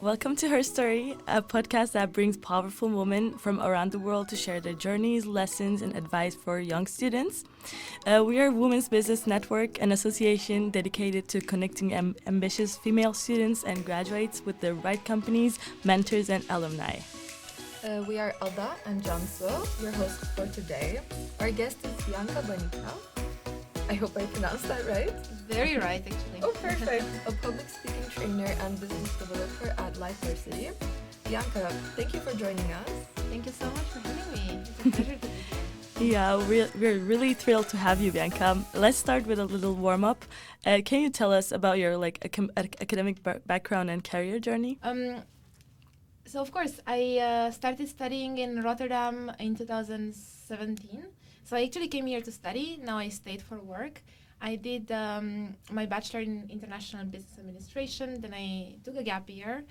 Welcome to Her Story, a podcast that brings powerful women from around the world to share their journeys, lessons, and advice for young students. We are Women's Business Network, an association dedicated to connecting ambitious female students and graduates with the right companies, mentors, and alumni. We are Ada and Cansu, your hosts for today. Our guest is Bianca Bănică. I hope I pronounced that right. Very right, actually. Oh, perfect. A public speaking trainer and business developer at Lifeversity. Bianca, thank you for joining us. Thank you so much for having me. It's a pleasure to be here. Yeah, we're really thrilled to have you, Bianca. Let's start with a little warm-up. Can you tell us about your academic background and career journey? So, of course, I started studying in Rotterdam in 2017. So I actually came here to study. Now I stayed for work. I did my bachelor in international business administration. Then I took a gap year,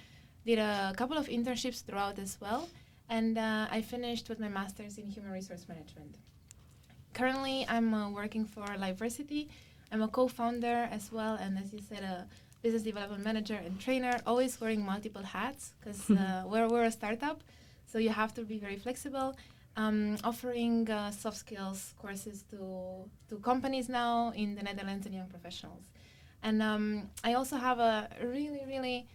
did a couple of internships throughout as well. And I finished with my master's in human resource management. Currently, I'm working for Lifeversity. I'm a co-founder as well. And as you said, a business development manager and trainer, always wearing multiple hats because we're a startup. So you have to be very flexible. Offering soft skills courses to companies now in the Netherlands and young professionals. And I also have a really, really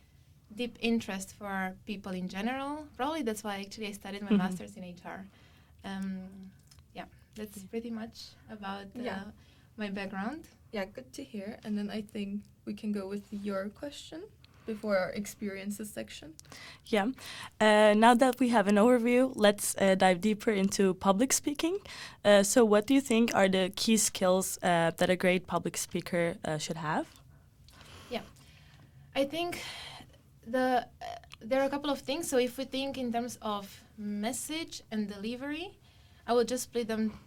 deep interest for people in general. Probably that's why actually I studied my master's in HR. That's pretty much about my background. Yeah, good to hear. And then I think we can go with your question before our experiences section. Yeah. Now that we have an overview, let's dive deeper into public speaking. So what do you think are the key skills that a great public speaker should have? Yeah. I think there are a couple of things. So if we think in terms of message and delivery, I will just split them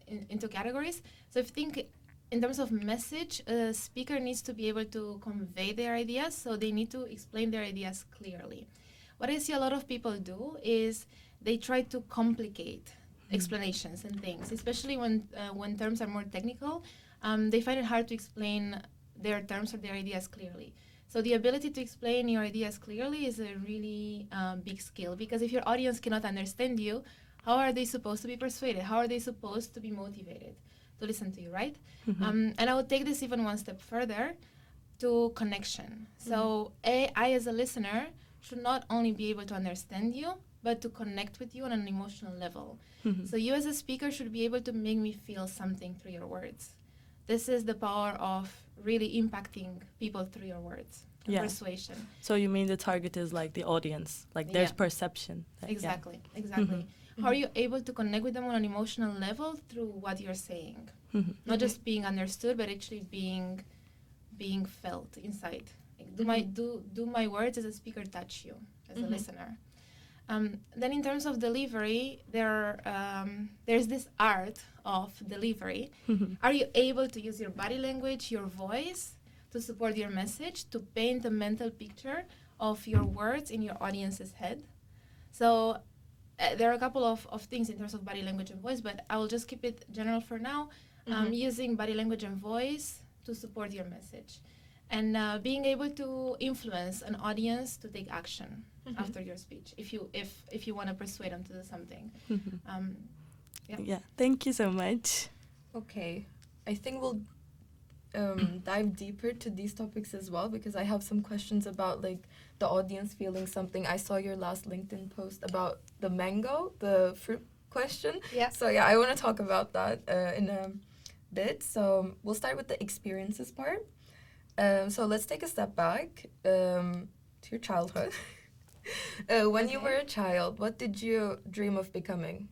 into categories. So if you think in terms of message, a speaker needs to be able to convey their ideas, so they need to explain their ideas clearly. What I see a lot of people do is they try to complicate explanations and things, especially when terms are more technical. They find it hard to explain their terms or their ideas clearly. So the ability to explain your ideas clearly is a really big skill, because if your audience cannot understand you, how are they supposed to be persuaded? How are they supposed to be motivated to listen to you, right? And I would take this even one step further to connection. So I, as a listener, should not only be able to understand you, but to connect with you on an emotional level. So you as a speaker should be able to make me feel something through your words. This is the power of really impacting people through your words. Persuasion. So you mean the target is like the audience, like there's perception. Exactly. How are you able to connect with them on an emotional level through what you're saying? Not just being understood, but actually being felt inside. Like, do my words as a speaker touch you as a listener? Then in terms of delivery, there's this art of delivery. Are you able to use your body language, your voice, to support your message, to paint a mental picture of your words in your audience's head? So there are a couple of things in terms of body language and voice, but I will just keep it general for now. Using body language and voice to support your message, and being able to influence an audience to take action after your speech, if you want to persuade them to do something. Thank you so much. Okay, I think we'll dive deeper to these topics as well, because I have some questions about like the audience feeling something. I saw your last LinkedIn post about the mango, the fruit question. So I want to talk about that in a bit. So we'll start with the experiences part. So let's take a step back to your childhood. When you were a child, what did you dream of becoming?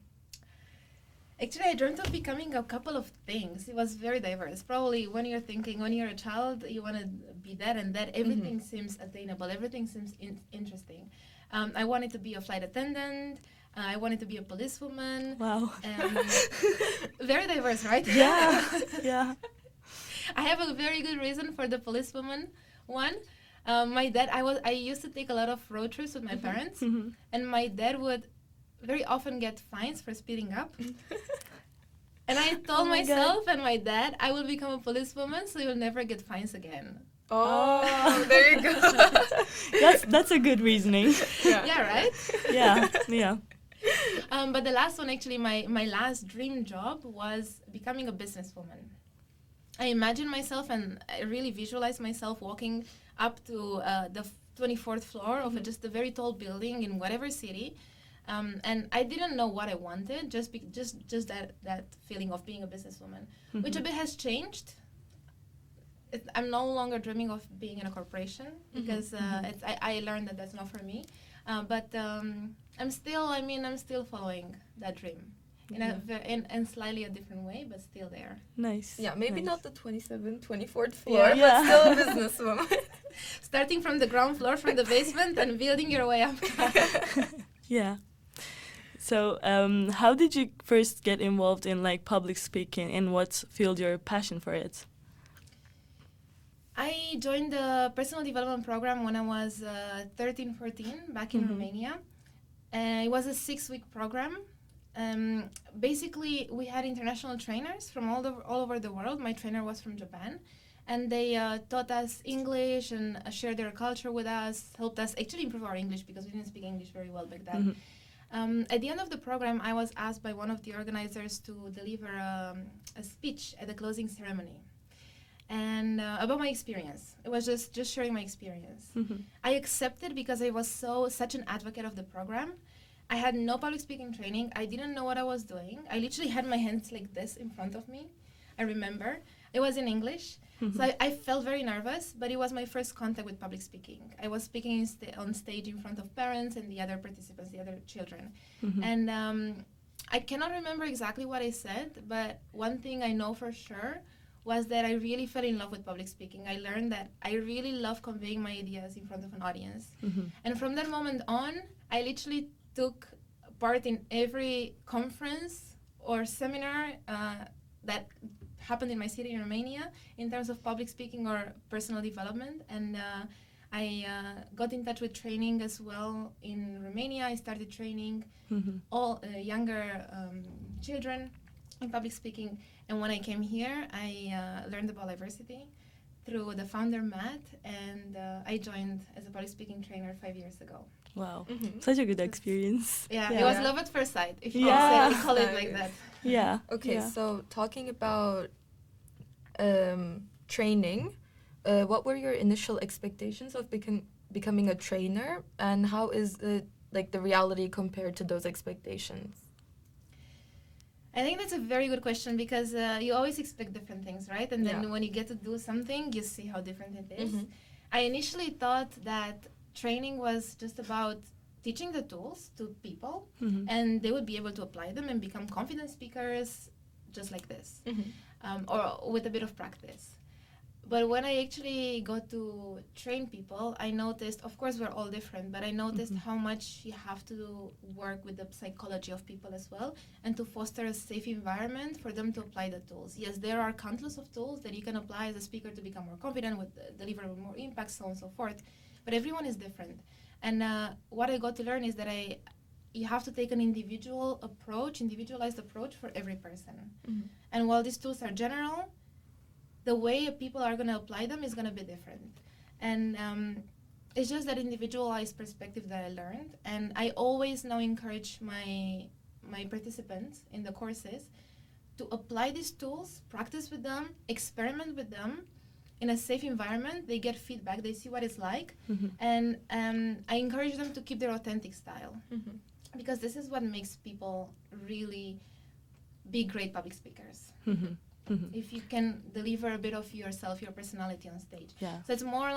Actually, I dreamt of becoming a couple of things. It was very diverse. Probably when you're a child, you want to be that and that. Everything seems attainable. Everything seems interesting. I wanted to be a flight attendant. I wanted to be a policewoman. Wow. Very diverse, right? Yeah. I have a very good reason for the policewoman one. My dad, I used to take a lot of road trips with my parents, and my dad would very often get fines for speeding up. And I told myself and my dad, I will become a policewoman, so you'll never get fines again. Oh, there you go. That's a good reasoning. Yeah, right? Yeah. But the last one, actually, my last dream job was becoming a businesswoman. I imagine myself and I really visualize myself walking up to the 24th floor of just a very tall building in whatever city. And I didn't know what I wanted, just that feeling of being a businesswoman, which a bit has changed. I'm no longer dreaming of being in a corporation because I learned that that's not for me. But I'm still following that dream in slightly a different way, but still there. Nice. Yeah, maybe nice. not the 24th floor, Yeah. but still a businesswoman. Starting from the ground floor, from the basement, and building your way up. Yeah. So, how did you first get involved in like public speaking, and what fueled your passion for it? I joined the personal development program when I was 13, 14, back in Romania. It was a 6-week program. Basically, we had international trainers from all over the world. My trainer was from Japan. And they taught us English and shared their culture with us, helped us actually improve our English because we didn't speak English very well back then. At the end of the program, I was asked by one of the organizers to deliver a speech at the closing ceremony. And about my experience. It was just sharing my experience. I accepted because I was such an advocate of the program. I had no public speaking training. I didn't know what I was doing. I literally had my hands like this in front of me. I remember. It was in English. So I felt very nervous, but it was my first contact with public speaking. I was speaking on stage in front of parents and the other participants, the other children. And I cannot remember exactly what I said, but one thing I know for sure was that I really fell in love with public speaking. I learned that I really love conveying my ideas in front of an audience. And from that moment on, I literally took part in every conference or seminar that happened in my city in Romania in terms of public speaking or personal development. And I got in touch with training as well in Romania. I started training all younger children in public speaking. And when I came here, I learned about Lifeversity through the founder, Matt, and I joined as a public speaking trainer 5 years ago. Wow, such a good experience. Yeah, it was love at first sight, if you can call it like that. Yeah. Okay, so talking about training, what were your initial expectations of becoming a trainer, and how is the reality compared to those expectations? I think that's a very good question because you always expect different things, right? And then when you get to do something, you see how different it is. I initially thought that training was just about teaching the tools to people and they would be able to apply them and become confident speakers just like this, or with a bit of practice. But when I actually got to train people, I noticed, of course we're all different, but I noticed how much you have to work with the psychology of people as well and to foster a safe environment for them to apply the tools. Yes, there are countless of tools that you can apply as a speaker to become more confident, with deliver more impact, so on and so forth, but everyone is different. And what I got to learn is that you have to take an individualized approach for every person. And while these tools are general, the way people are going to apply them is going to be different. And it's just that individualized perspective that I learned. And I always now encourage my participants in the courses to apply these tools, practice with them, experiment with them in a safe environment. They get feedback, they see what it's like. And I encourage them to keep their authentic style. Because this is what makes people really be great public speakers. If you can deliver a bit of yourself, your personality on stage. So it's more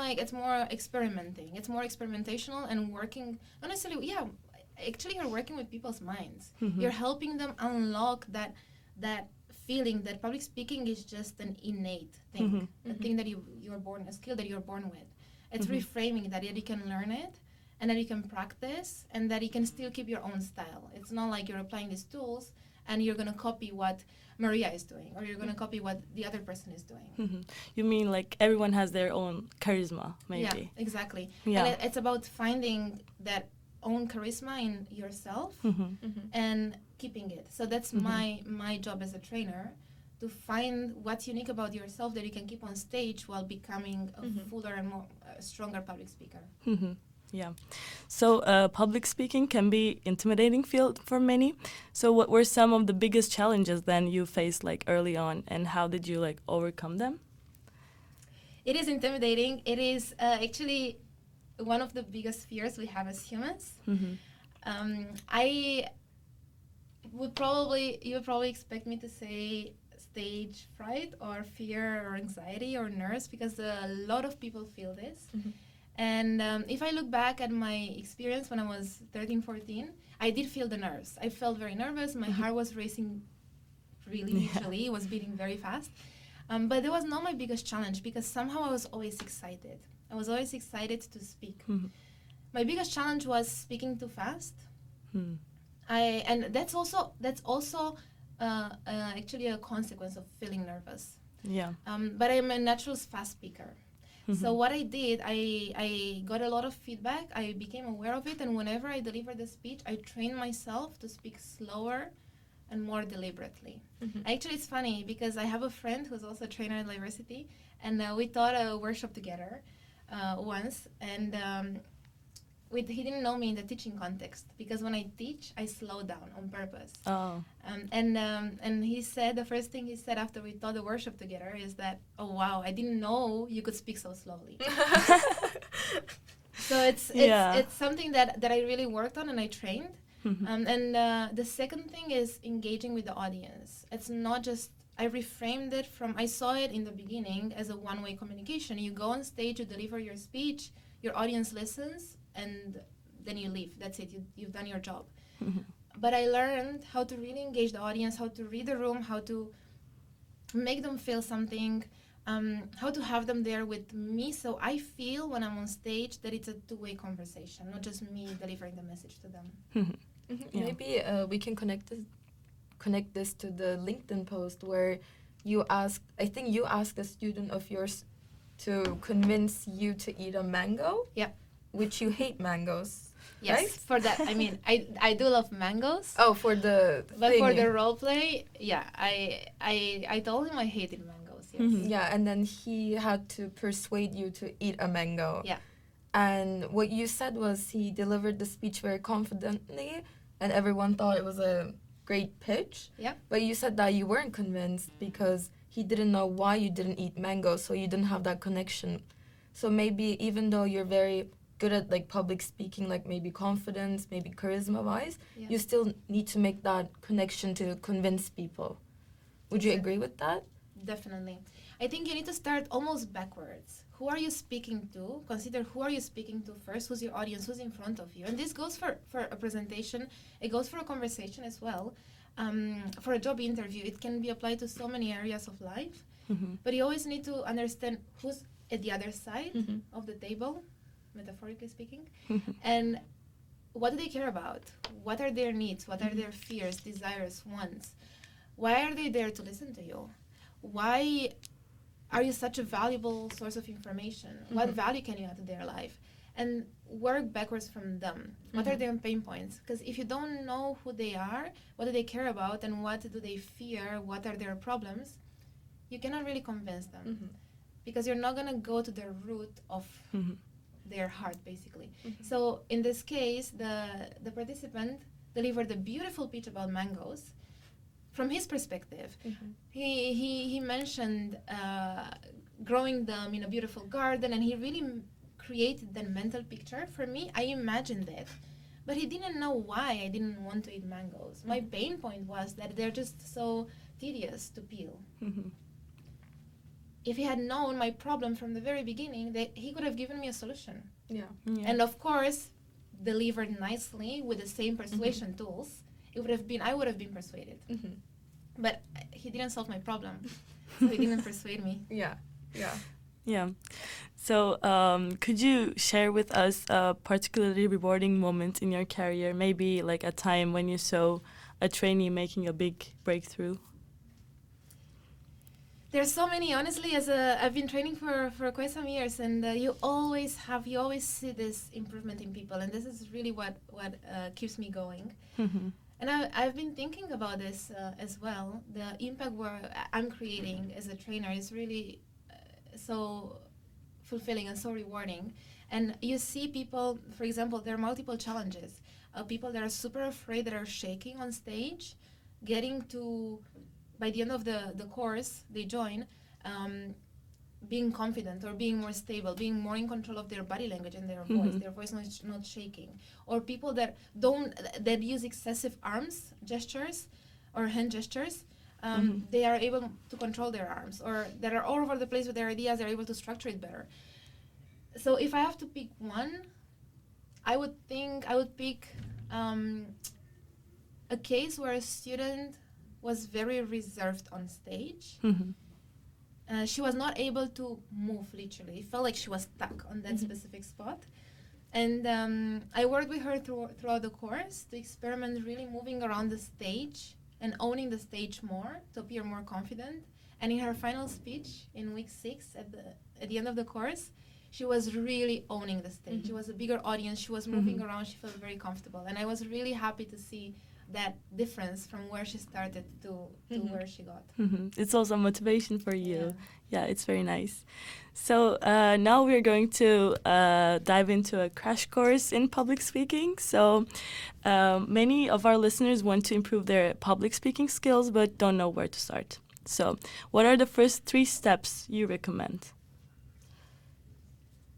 experimenting. It's more experimentational and working, not necessarily, actually you're working with people's minds. You're helping them unlock that feeling that public speaking is just an innate thing, a thing that you're born, a skill that you're born with. It's reframing that you can learn it and that you can practice and that you can still keep your own style. It's not like you're applying these tools and you're going to copy what Maria is doing or you're going to copy what the other person is doing. You mean like everyone has their own charisma, maybe? Yeah, exactly. Yeah. And it's about finding that own charisma in yourself Mm-hmm. and keeping it. So that's my job as a trainer, to find what's unique about yourself that you can keep on stage while becoming a fuller and more stronger public speaker. Mm-hmm. Yeah. So public speaking can be intimidating field for many. So what were some of the biggest challenges then you faced like early on, and how did you like overcome them? It is intimidating. It is actually one of the biggest fears we have as humans. Mm-hmm. You would probably expect me to say stage fright or fear or anxiety or nerves, because a lot of people feel this. And if I look back at my experience when I was 13, 14, I did feel the nerves. I felt very nervous. My heart was racing really, literally. It was beating very fast. But that was not my biggest challenge, because somehow I was always excited. I was always excited to speak. My biggest challenge was speaking too fast. And that's also actually a consequence of feeling nervous. Yeah. But I'm a natural fast speaker. So what I did, I got a lot of feedback. I became aware of it, and whenever I delivered the speech, I trained myself to speak slower and more deliberately. Actually, it's funny because I have a friend who's also a trainer at Lifeversity, and we taught a workshop together once, and he didn't know me in the teaching context, because when I teach, I slow down on purpose. Oh. And he said, the first thing he said after we taught the workshop together is that, oh wow, I didn't know you could speak so slowly. So it's something that I really worked on and I trained. The second thing is engaging with the audience. It's not just, I reframed it from, I saw it in the beginning as a one-way communication. You go on stage, you deliver your speech, your audience listens, and then you leave. That's it. You've done your job. But I learned how to really engage the audience, how to read the room, how to make them feel something, how to have them there with me. So I feel when I'm on stage that it's a two-way conversation, not just me delivering the message to them. Yeah. Maybe we can connect this to the LinkedIn post where you asked a student of yours to convince you to eat a mango. Yeah. Which you hate mangoes. Yes, right? For that, I mean, I do love mangoes. Oh, for the But for the role play, yeah, I told him I hated mangoes. Yes. Yeah, and then he had to persuade you to eat a mango. Yeah. And what you said was he delivered the speech very confidently, and everyone thought it was a great pitch. Yeah. But you said that you weren't convinced because he didn't know why you didn't eat mango, so you didn't have that connection. So maybe even though you're very good at like public speaking, like maybe confidence, maybe charisma wise, you still need to make that connection to convince people. Would you agree with that? Definitely. I think you need to start almost backwards. Who are you speaking to? Consider who are you speaking to first, who's your audience, who's in front of you. And this goes for a presentation, it goes for a conversation as well. For a job interview, it can be applied to so many areas of life. But you always need to understand who's at the other side of the table, metaphorically speaking, and what do they care about? What are their needs? What are their fears, desires, wants? Why are they there to listen to you? Why are you such a valuable source of information? What value can you add to their life? And work backwards from them. What are their pain points? Because if you don't know who they are, what do they care about, and what do they fear, what are their problems, you cannot really convince them. Because you're not going to go to the root of their heart, basically. So in this case, the participant delivered a beautiful pitch about mangoes from his perspective. He mentioned growing them in a beautiful garden, and he really created that mental picture for me. I imagined it, but he didn't know why I didn't want to eat mangoes. My pain point was that they're just so tedious to peel. If he had known my problem from the very beginning, that he could have given me a solution. And of course, delivered nicely with the same persuasion tools, I would have been persuaded. But he didn't solve my problem, so he didn't persuade me. Yeah. So could you share with us a particularly rewarding moment in your career, maybe like a time when you saw a trainee making a big breakthrough? There's so many, honestly. I've been training for quite some years, and you always see this improvement in people, and this is really what keeps me going. And I've been thinking about this as well. The impact I'm creating as a trainer is really so fulfilling and so rewarding. And you see people, for example, there are multiple challenges. People that are super afraid, that are shaking on stage, getting to, by the end of the course they join, being confident or being more stable, being more in control of their body language and their voice not shaking. Or people that use excessive arms gestures or hand gestures, they are able to control their arms, or that are all over the place with their ideas, they're able to structure it better. So if I have to pick one, I would pick a case where a student was very reserved on stage. She was not able to move, literally. It felt like she was stuck on that specific spot. And I worked with her throughout the course to experiment really moving around the stage and owning the stage more to appear more confident. And in her final speech in week 6 at the end of the course, she was really owning the stage. It was a bigger audience. She was moving around. She felt very comfortable. And I was really happy to see that difference from where she started to where she got. It's also motivation for you. Yeah, it's very nice. So now we're going to dive into a crash course in public speaking. So many of our listeners want to improve their public speaking skills but don't know where to start. So what are the first 3 steps you recommend?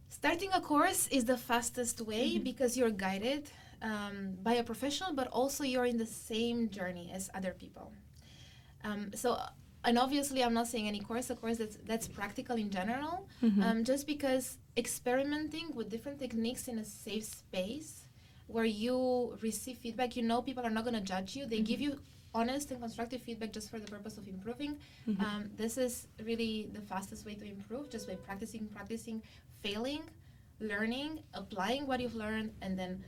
Starting a course is the fastest way because you're guided by a professional, but also you're in the same journey as other people. And obviously I'm not saying any course, a course that's practical in general, just because experimenting with different techniques in a safe space where you receive feedback, people are not going to judge you. They give you honest and constructive feedback just for the purpose of improving. This is really the fastest way to improve, just by practicing, failing, learning, applying what you've learned, and then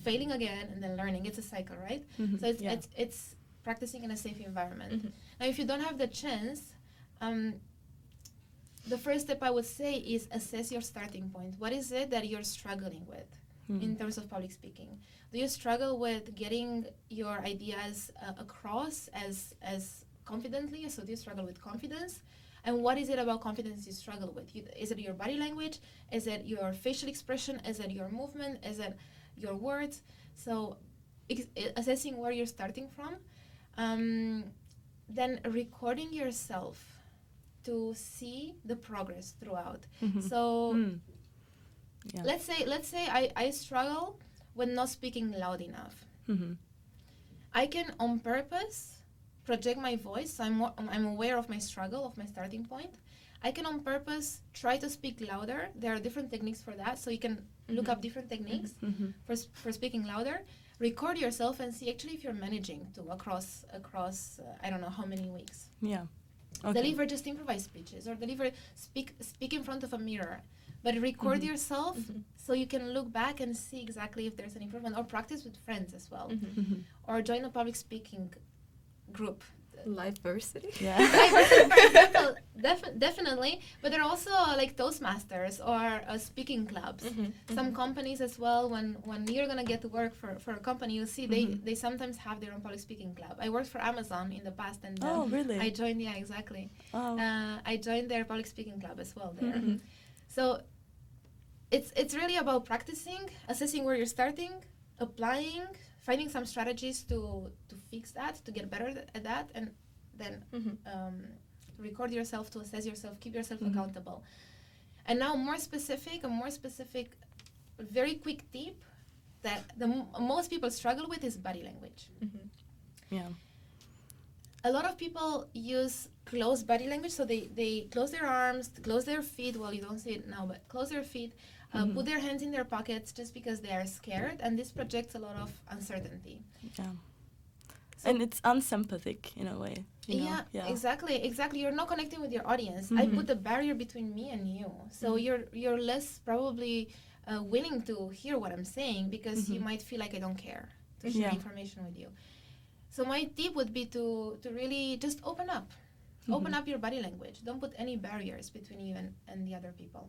failing again, and then learning. It's a cycle, right? So it's practicing in a safe environment. Now, if you don't have the chance, the first step I would say is assess your starting point. What is it that you're struggling with in terms of public speaking? Do you struggle with getting your ideas across as confidently? So do you struggle with confidence? And what is it about confidence you struggle with? Is it your body language? Is it your facial expression? Is it your movement? Is it your words? So assessing where you're starting from. Then recording yourself to see the progress throughout. So let's say I struggle with not speaking loud enough. I can on purpose project my voice. So I'm aware of my struggle, of my starting point. I can on purpose try to speak louder. There are different techniques for that. So you can look up different techniques for speaking louder. Record yourself and see actually if you're managing to across I don't know how many weeks. Yeah. Okay. Deliver just improvised speeches, or speak in front of a mirror. But record yourself so you can look back and see exactly if there's an improvement, or practice with friends as well. Or join a public speaking group. Lifeversity? Yeah. Lifeversity, for example, definitely. But there are also like Toastmasters or speaking clubs. Some companies as well, when you're going to get to work for a company, you'll see they sometimes have their own public speaking club. I worked for Amazon in the past, and oh, really? I joined, yeah, exactly. Oh. I joined their public speaking club as well there. So it's really about practicing, assessing where you're starting, applying, finding some strategies to fix that, to get better at that, and then record yourself to assess yourself, keep yourself accountable. And now a more specific, very quick tip that most people struggle with is body language. Yeah. A lot of people use closed body language, so they close their arms, close their feet. Well, you don't see it now, but close their feet, put their hands in their pockets just because they are scared, and this projects a lot of uncertainty. Yeah. So and it's unsympathetic in a way. You know? Yeah, exactly. You're not connecting with your audience. I put a barrier between me and you, so you're less probably willing to hear what I'm saying because you might feel like I don't care to share information with you. So my tip would be to really just open up. Open up your body language. Don't put any barriers between you and the other people.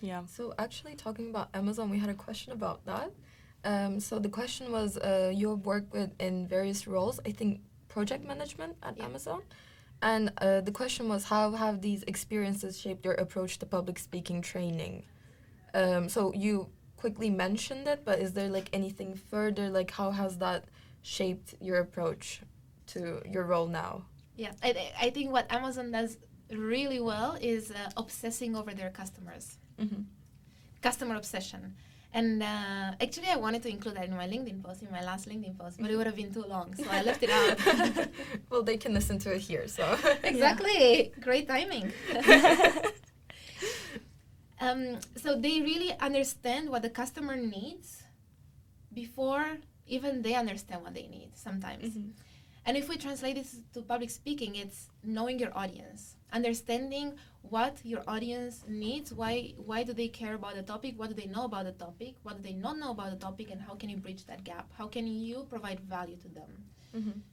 Yeah. So actually, talking about Amazon, we had a question about that. So the question was, you have worked in various roles, I think project management at Amazon. And the question was, how have these experiences shaped your approach to public speaking training? So you quickly mentioned it, but is there like anything further? Like, how has that shaped your approach to your role now? Yeah, I think what Amazon does really well is obsessing over their customers. Customer obsession. And actually, I wanted to include that in my LinkedIn post, in my last LinkedIn post, but it would have been too long, so I left it out. Well, they can listen to it here, so. Exactly. Great timing. So they really understand what the customer needs before even they understand what they need sometimes. And if we translate this to public speaking, it's knowing your audience, understanding what your audience needs, why do they care about the topic, what do they know about the topic, what do they not know about the topic, and how can you bridge that gap? How can you provide value to them?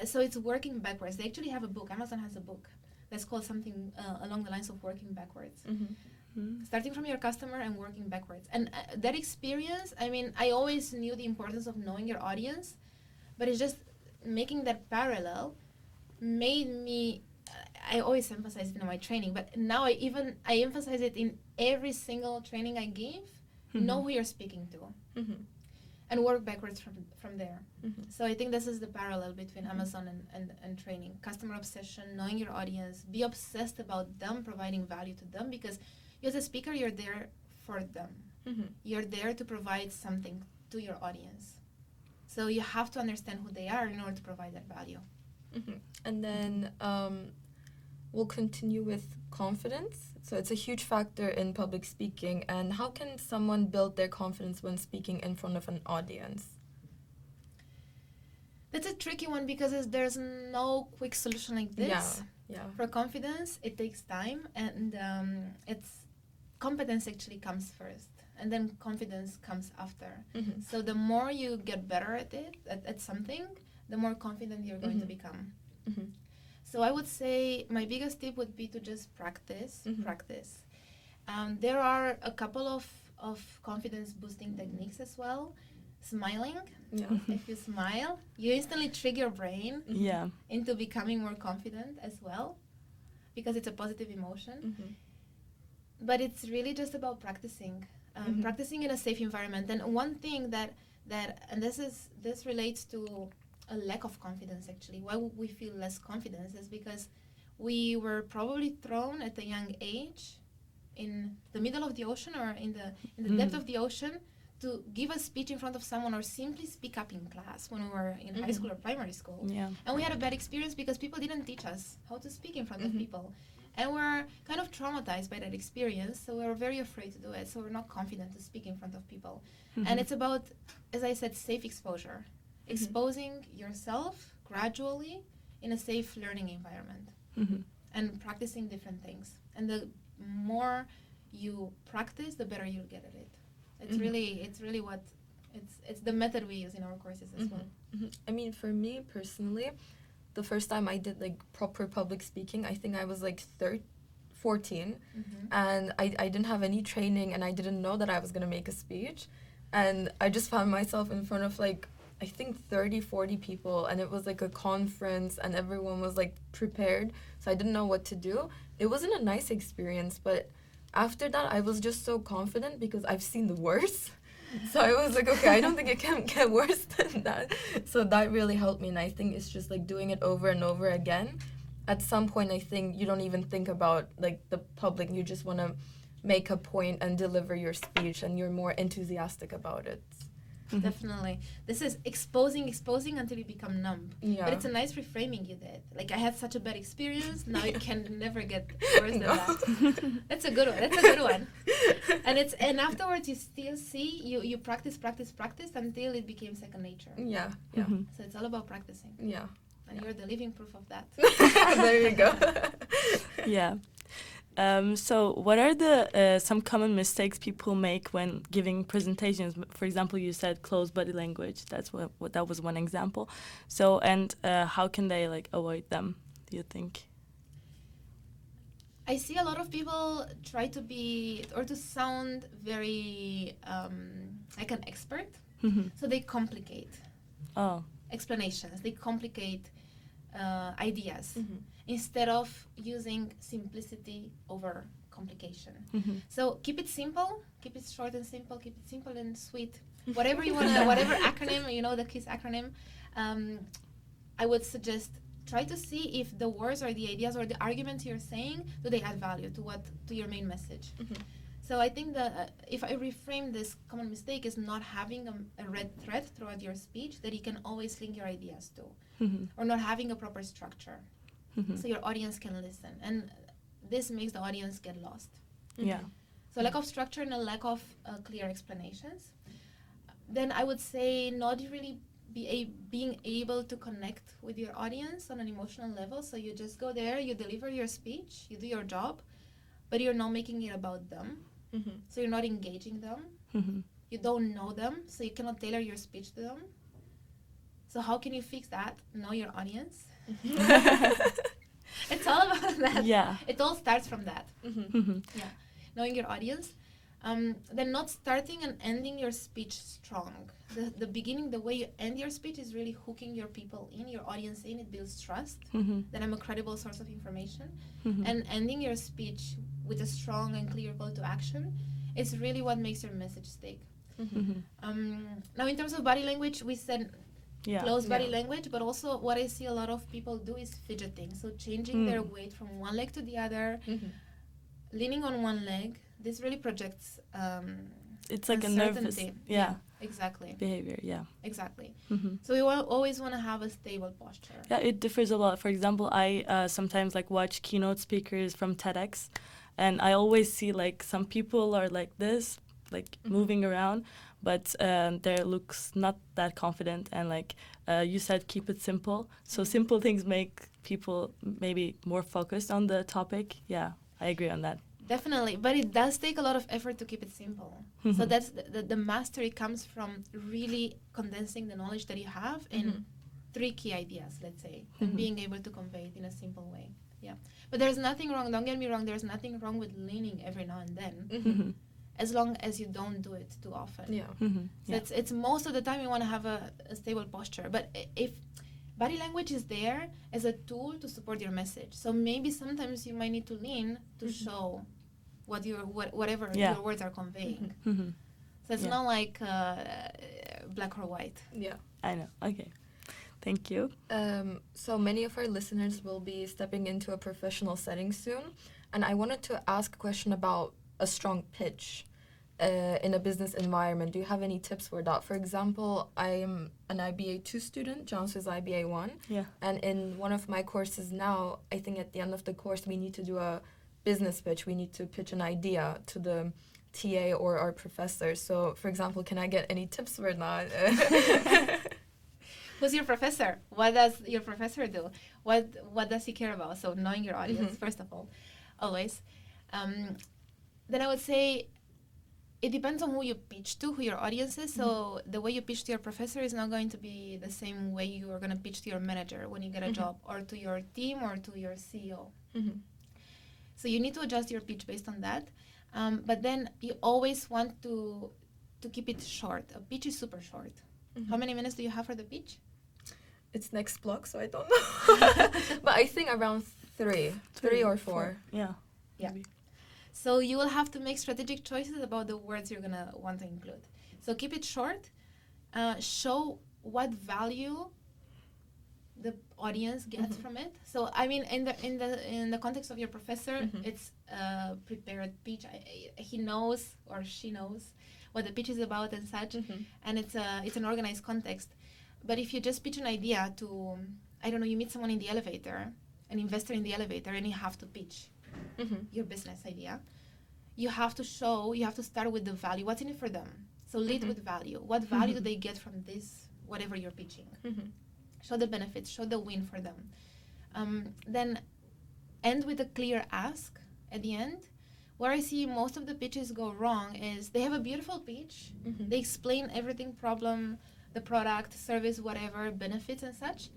So it's working backwards. They actually have a book. Amazon has a book that's called something along the lines of working backwards. Starting from your customer and working backwards. And that experience, I mean, I always knew the importance of knowing your audience, but it's just making that parallel made me, I always emphasize it in my training, but now I emphasize it in every single training I give. Know who you're speaking to and work backwards from there. So I think this is the parallel between Amazon and training. Customer obsession, knowing your audience, be obsessed about them, providing value to them, because you as a speaker, you're there for them. You're there to provide something to your audience. So you have to understand who they are in order to provide that value. And then we'll continue with confidence. So it's a huge factor in public speaking. And how can someone build their confidence when speaking in front of an audience? That's a tricky one because there's no quick solution like this. Yeah. For confidence, it takes time, and competence actually comes first, and then confidence comes after. So the more you get better at it, at something, the more confident you're going to become. So I would say my biggest tip would be to just practice. There are a couple of confidence boosting techniques as well. Smiling. If you smile, you instantly trick your brain into becoming more confident as well, because it's a positive emotion. But it's really just about practicing. Practicing in a safe environment. And one thing that and this relates to a lack of confidence actually. Why we feel less confidence is because we were probably thrown at a young age in the middle of the ocean or in the depth of the ocean to give a speech in front of someone or simply speak up in class when we were in high school or primary school. And we had a bad experience because people didn't teach us how to speak in front of people. And we're kind of traumatized by that experience, so we're very afraid to do it, so we're not confident to speak in front of people. And it's about, as I said, safe exposure. Exposing yourself gradually in a safe learning environment and practicing different things. And the more you practice, the better you'll get at it. It's really what, it's the method we use in our courses as well. I mean, for me personally, the first time I did like proper public speaking, I think I was like 14 and I didn't have any training and I didn't know that I was going to make a speech. And I just found myself in front of like, I think 30-40 people, and it was like a conference and everyone was like prepared, so I didn't know what to do. It wasn't a nice experience, but after that I was just so confident because I've seen the worst. So I was like, okay, I don't think it can get worse than that. So that really helped me, and I think it's just like doing it over and over again. At some point, I think you don't even think about like the public. You just want to make a point and deliver your speech, and you're more enthusiastic about it. Definitely. This is exposing until you become numb. But it's a nice reframing you did. Like, I had such a bad experience, now it can never get worse than that. That's a good one. And afterwards you still see, you practice until it became second nature. So it's all about practicing. And you're the living proof of that. There you go. So what are the some common mistakes people make when giving presentations? For example, you said closed body language. That's what that was one example. So, and how can they like avoid them, do you think? I see a lot of people try to be or to sound very like an expert, so they complicate explanations. They complicate ideas instead of using simplicity over complication. So keep it simple, keep it short and simple, keep it simple and sweet. Whatever you want, whatever acronym, the KISS acronym, I would suggest try to see if the words or the ideas or the arguments you're saying, do they add value to your main message. So I think that if I reframe this common mistake is not having a red thread throughout your speech that you can always link your ideas to, or not having a proper structure, so your audience can listen, and this makes the audience get lost. So lack of structure and a lack of clear explanations. Then I would say not really being able to connect with your audience on an emotional level. So you just go there, you deliver your speech, you do your job, but you're not making it about them. So you're not engaging them. You don't know them, so you cannot tailor your speech to them. So how can you fix that? Know your audience. It's all about that. Yeah. It all starts from that. Yeah. Knowing your audience. Then not starting and ending your speech strong. The beginning, the way you end your speech is really hooking your people in, your audience in. It builds trust that I'm a credible source of information. And ending your speech with a strong and clear call to action is really what makes your message stick. Now, in terms of body language, we said close body language, but also what I see a lot of people do is fidgeting. So changing their weight from one leg to the other, leaning on one leg. This really projects it's like a nervous exactly behavior. Exactly. So we always want to have a stable posture. It differs a lot. For example, I sometimes watch keynote speakers from TEDx, and I always see some people are like this, moving around, but their looks not that confident, and you said, keep it simple. So simple things make people maybe more focused on the topic. I agree on that. Definitely, but it does take a lot of effort to keep it simple. So that's the mastery comes from really condensing the knowledge that you have in 3 key ideas, let's say, and being able to convey it in a simple way. But there's nothing wrong, don't get me wrong, there's nothing wrong with leaning every now and then, as long as you don't do it too often. So it's most of the time you want to have a stable posture, but if body language is there as a tool to support your message. So maybe sometimes you might need to lean to show whatever your words are conveying. So it's not like black or white. I know. Okay. Thank you. So many of our listeners will be stepping into a professional setting soon, and I wanted to ask a question about a strong pitch in a business environment. Do you have any tips for that? For example, I'm an IBA 2 student, John's is IBA 1. And in one of my courses now, I think at the end of the course, we need to do a business pitch. We need to pitch an idea to the TA or our professor. So, for example, can I get any tips for that? Who's your professor? What does your professor do? What does he care about? So knowing your audience, first of all, always. Then I would say, it depends on who you pitch to, who your audience is. So the way you pitch to your professor is not going to be the same way you are going to pitch to your manager when you get a job, or to your team, or to your CEO. So you need to adjust your pitch based on that. But then you always want to keep it short. A pitch is super short. How many minutes do you have for the pitch? It's next block, so I don't know. But I think around 3 or 4. Yeah. Maybe. So you will have to make strategic choices about the words you're going to want to include. So keep it short. Show what value the audience gets from it. So I mean, in the context of your professor, it's a prepared pitch. He knows, or she knows, what the pitch is about and such, and it's an organized context. But if you just pitch an idea to, I don't know, you meet someone in the elevator, an investor in the elevator, and you have to pitch your business idea, you have to start with the value. What's in it for them? So lead with value. What value do they get from this, whatever you're pitching? Show the benefits, show the win for them. Then end with a clear ask at the end. Where I see most of the pitches go wrong is they have a beautiful pitch. They explain everything, problem, the product, service, whatever, benefits and such,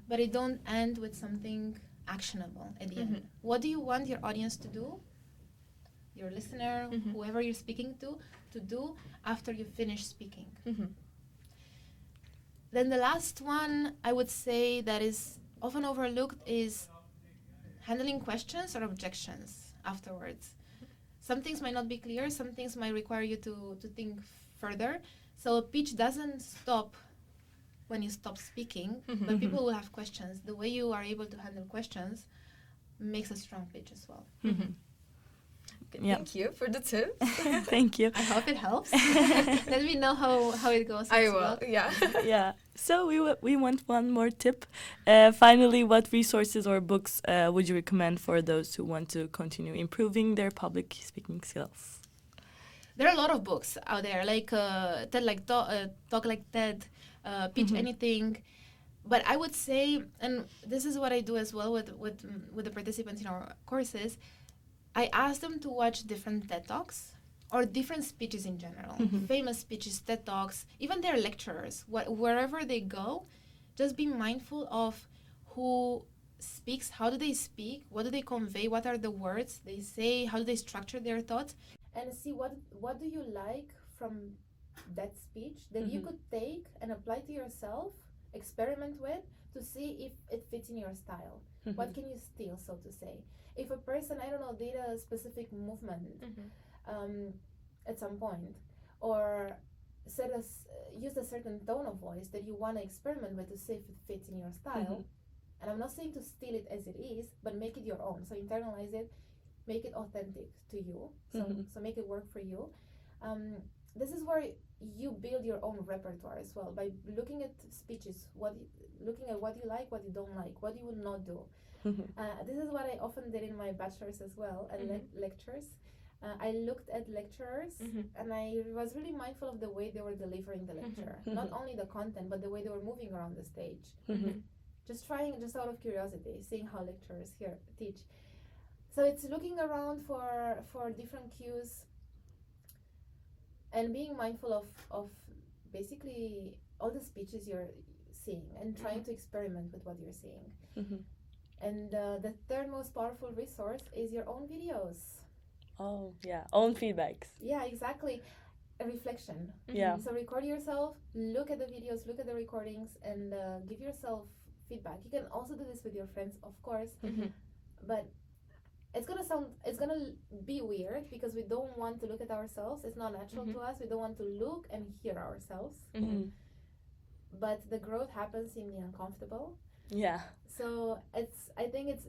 but it don't end with something actionable at the end. What do you want your audience to do, your listener, whoever you're speaking to do after you finish speaking? Then the last one I would say that is often overlooked is handling questions or objections afterwards. Some things might not be clear, some things might require you to think further. So a pitch doesn't stop when you stop speaking, but people will have questions. The way you are able to handle questions makes a strong pitch as well. Thank you for the tips. Thank you. I hope it helps. Let me know how it goes. I will, yeah. Yeah. So we want one more tip. Finally, what resources or books would you recommend for those who want to continue improving their public speaking skills? There are a lot of books out there, like TED, like Talk Like TED, Pitch Anything. But I would say, and this is what I do as well with the participants in our courses, I ask them to watch different TED Talks or different speeches in general, famous speeches, TED Talks, even their lecturers, wherever they go, just be mindful of who speaks, how do they speak, what do they convey, what are the words they say, how do they structure their thoughts, and see what do you like from that speech that you could take and apply to yourself, experiment with, to see if it fits in your style. What can you steal, so to say? If a person, I don't know, did a specific movement at some point, or use a certain tone of voice that you want to experiment with to see if it fits in your style. And I'm not saying to steal it as it is, but make it your own. So internalize it, make it authentic to you. So make it work for you. This is where you build your own repertoire as well, by looking at speeches, looking at what you like, what you don't like, what you will not do. This is what I often did in my bachelor's as well, and lectures. I looked at lecturers and I was really mindful of the way they were delivering the lecture. Not only the content, but the way they were moving around the stage. Just out of curiosity, seeing how lecturers here teach. So it's looking around for different cues and being mindful of basically all the speeches you're seeing and trying to experiment with what you're seeing. And the third most powerful resource is your own videos. Oh, yeah. Own feedbacks. Yeah, exactly. A reflection. Yeah. So record yourself, look at the videos, look at the recordings, and give yourself feedback. You can also do this with your friends, of course, but it's gonna be weird because we don't want to look at ourselves. It's not natural to us. We don't want to look and hear ourselves. But the growth happens in the uncomfortable. Yeah. So I think it's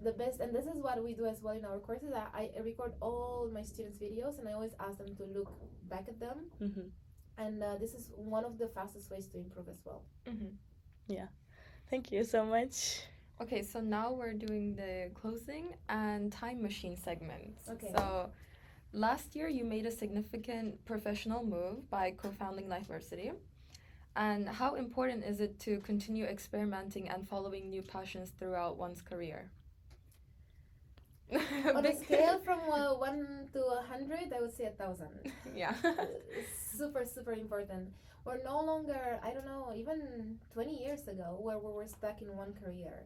the best, and this is what we do as well in our courses. I record all my students' videos, and I always ask them to look back at them. And this is one of the fastest ways to improve as well. Yeah. Thank you so much. Okay, so now we're doing the closing and time machine segment. Okay. So last year you made a significant professional move by co-founding Lifeversity. And how important is it to continue experimenting and following new passions throughout one's career? On a scale from 1 to 100, I would say 1,000. Yeah. Super, super important. We're no longer, I don't know, even 20 years ago, where we were stuck in one career.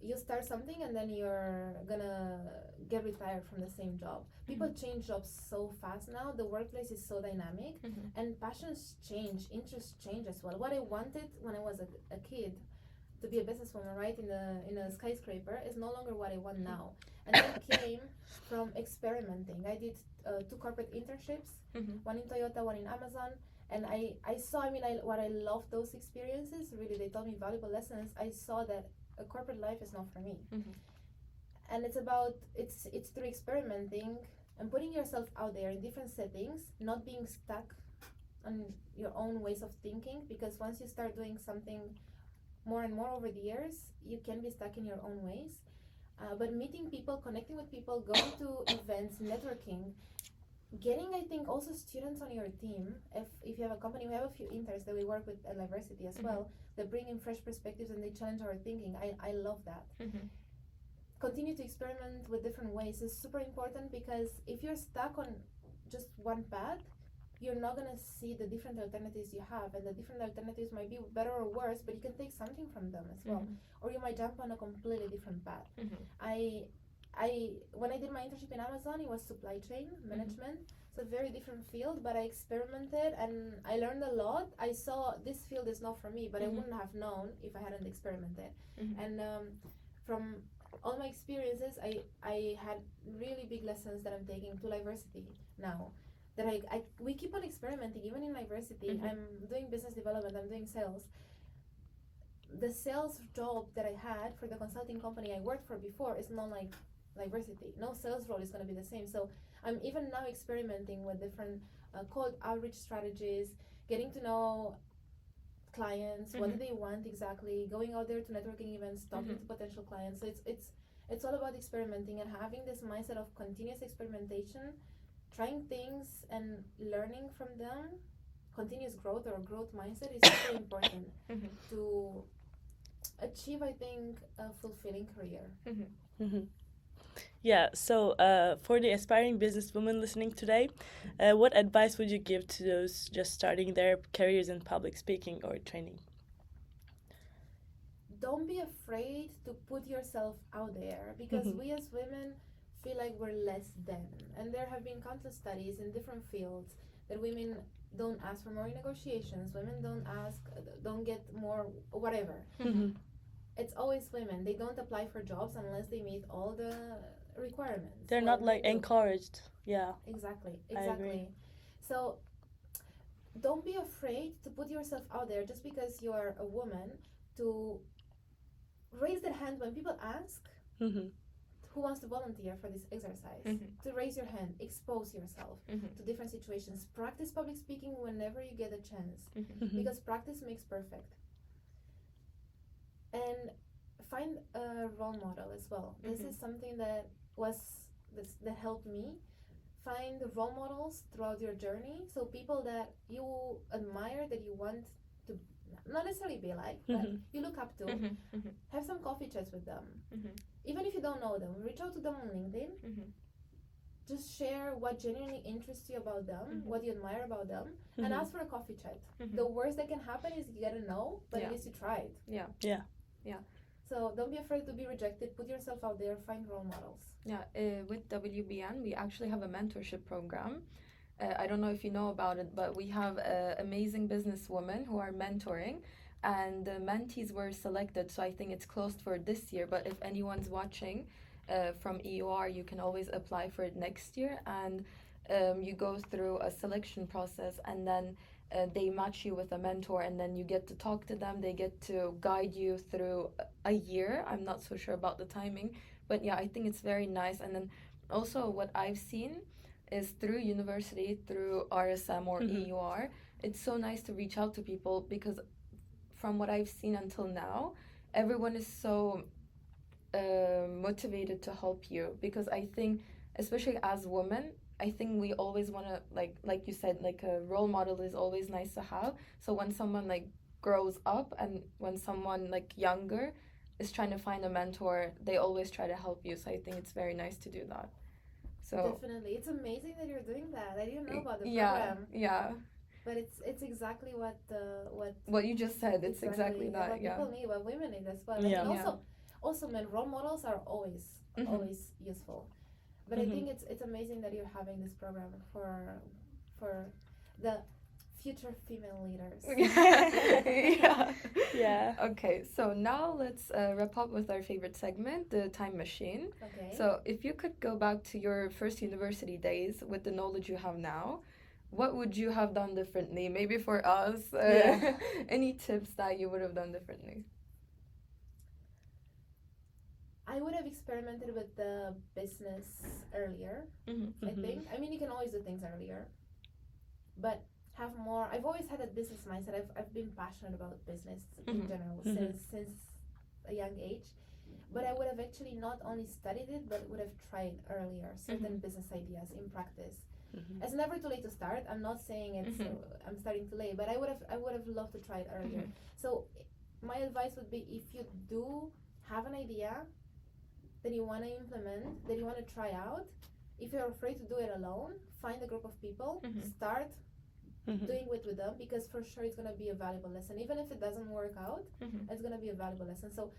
You start something and then you're gonna get retired from the same job. People change jobs so fast now. The workplace is so dynamic, and passions change, interests change as well. What I wanted when I was a kid, to be a businesswoman, right, in a skyscraper, is no longer what I want now. And that came from experimenting. I did 2 corporate internships, one in Toyota, one in Amazon. And I saw, what I loved those experiences, really, they taught me valuable lessons. I saw that a corporate life is not for me. And it's through experimenting and putting yourself out there in different settings, not being stuck on your own ways of thinking, because once you start doing something more and more over the years, you can be stuck in your own ways. But meeting people, connecting with people, going to events, networking, getting, I think, also students on your team. If you have a company, we have a few interns that we work with at Lifeversity as well, that bring in fresh perspectives and they challenge our thinking. I love that. Continue to experiment with different ways is super important, because if you're stuck on just one path, you're not going to see the different alternatives you have, and the different alternatives might be better or worse, but you can take something from them as well. Or you might jump on a completely different path. I when I did my internship in Amazon, it was supply chain management. It's a very different field, but I experimented and I learned a lot. I saw this field is not for me, but I wouldn't have known if I hadn't experimented. And from all my experiences, I had really big lessons that I'm taking to Lifeversity now. That we keep on experimenting, even in Lifeversity. I'm doing business development, I'm doing sales. The sales job that I had for the consulting company I worked for before is not like Lifeversity. No sales role is going to be the same. So I'm even now experimenting with different cold outreach strategies, getting to know clients, what do they want exactly, going out there to networking events, talking to potential clients. So it's all about experimenting and having this mindset of continuous experimentation, trying things and learning from them. Continuous growth or growth mindset is super important to achieve, I think, a fulfilling career. Yeah, so for the aspiring businesswomen listening today, what advice would you give to those just starting their careers in public speaking or training? Don't be afraid to put yourself out there, because we as women feel like we're less than. And there have been countless studies in different fields that women don't ask for more negotiations, women don't get more whatever. It's always women. They don't apply for jobs unless they meet all the requirements. They're not like encouraged. Yeah. Exactly. I agree. So don't be afraid to put yourself out there just because you're a woman, to raise their hand when people ask who wants to volunteer for this exercise. To raise your hand, expose yourself to different situations. Practice public speaking whenever you get a chance, because practice makes perfect. And find a role model as well. This is something that helped me. Find role models throughout your journey. So people that you admire, that you want to not necessarily be like, but you look up to. Have some coffee chats with them. Even if you don't know them, reach out to them on LinkedIn. Just share what genuinely interests you about them, what you admire about them, and ask for a coffee chat. The worst that can happen is you get a no, but at least you tried. Yeah. So don't be afraid to be rejected. Put yourself out there. Find role models. Yeah. With WBN, we actually have a mentorship program. I don't know if you know about it, but we have amazing businesswomen who are mentoring, and the mentees were selected. So I think it's closed for this year. But if anyone's watching from EUR, you can always apply for it next year, and you go through a selection process, and then they match you with a mentor, and then you get to talk to them. They get to guide you through a year. I'm not so sure about the timing, but yeah, I think it's very nice. And then also what I've seen is through university, through RSM or EUR, it's so nice to reach out to people, because from what I've seen until now, everyone is so motivated to help you, because I think, especially as women, I think we always want to, like you said, like a role model is always nice to have. So when someone like grows up, and when someone like younger is trying to find a mentor, they always try to help you. So I think it's very nice to do that. So definitely, it's amazing that you're doing that. I didn't know about the program. Yeah. But it's exactly what you just said. It's exactly that. What people need, what women need as well. Yeah. And also, men, role models are always useful. But I think it's amazing that you're having this program for the future female leaders. Yeah. Okay, so now let's wrap up with our favorite segment, the time machine. Okay. So if you could go back to your first university days with the knowledge you have now, what would you have done differently? Maybe for us, any tips that you would have done differently? I would have experimented with the business earlier, I think. I mean, you can always do things earlier, but have more. I've always had a business mindset. I've been passionate about business in general since a young age, but I would have actually not only studied it, but would have tried earlier certain business ideas in practice. It's never too late to start. I'm not saying it's I'm starting too late, but I would have loved to try it earlier. So my advice would be, if you do have an idea that you want to implement, that you want to try out, if you're afraid to do it alone, find a group of people, start doing it with them, because for sure it's going to be a valuable lesson. Even if it doesn't work out, it's going to be a valuable lesson. So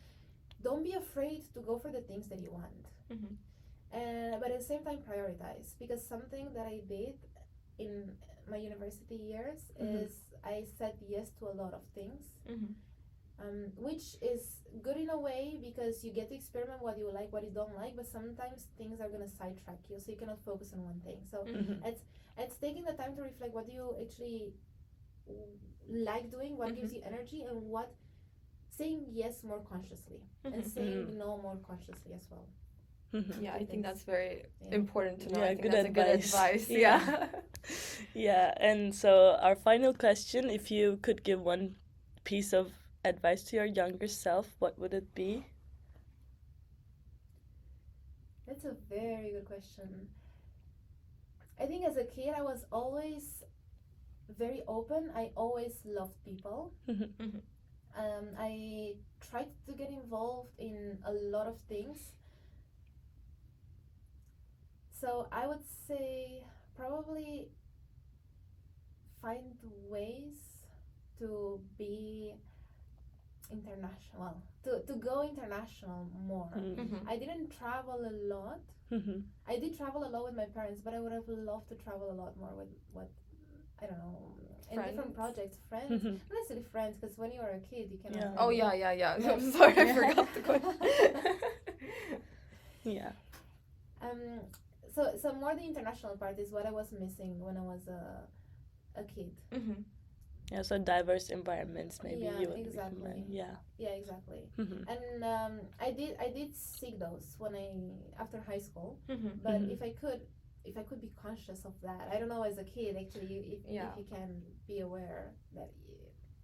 don't be afraid to go for the things that you want. But at the same time, prioritize, because something that I did in my university years is I said yes to a lot of things, which is good in a way, because you get to experiment what you like, what you don't like, but sometimes things are going to sidetrack you, so you cannot focus on one thing. So it's taking the time to reflect what do you actually like doing, what gives you energy, and what saying yes more consciously, and saying no more consciously as well. Yeah, I think that's very important to know. Yeah, I think good that's advice. a good advice. Yeah. Yeah, and so our final question, if you could give one piece of advice to your younger self, what would it be? That's a very good question. I think as a kid I was always very open. I always loved people. I tried to get involved in a lot of things. So I would say probably find ways to be international, to go international more. I didn't travel a lot. I did travel a lot with my parents, but I would have loved to travel a lot more with I don't know, in different projects, friends. Not necessarily friends, because when you are a kid you cannot. Oh yeah. I'm sorry, I forgot the question. Yeah. So more the international part is what I was missing when I was a kid. Yeah, so diverse environments maybe you would exactly. recommend. Yeah, exactly. And I did seek those when after high school. But if I could be conscious of that, I don't know, as a kid actually, if you can be aware that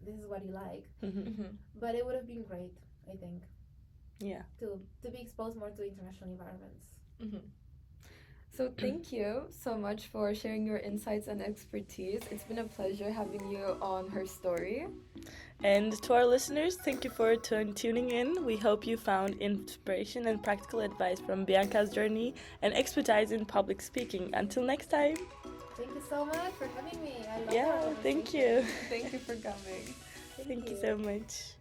this is what you like. But it would have been great, I think. Yeah. To be exposed more to international environments. So thank you so much for sharing your insights and expertise. It's been a pleasure having you on Her Story. And to our listeners, thank you for tuning in. We hope you found inspiration and practical advice from Bianca's journey and expertise in public speaking. Until next time. Thank you so much for having me. I love thank you. Thank you for coming. Thank you so much.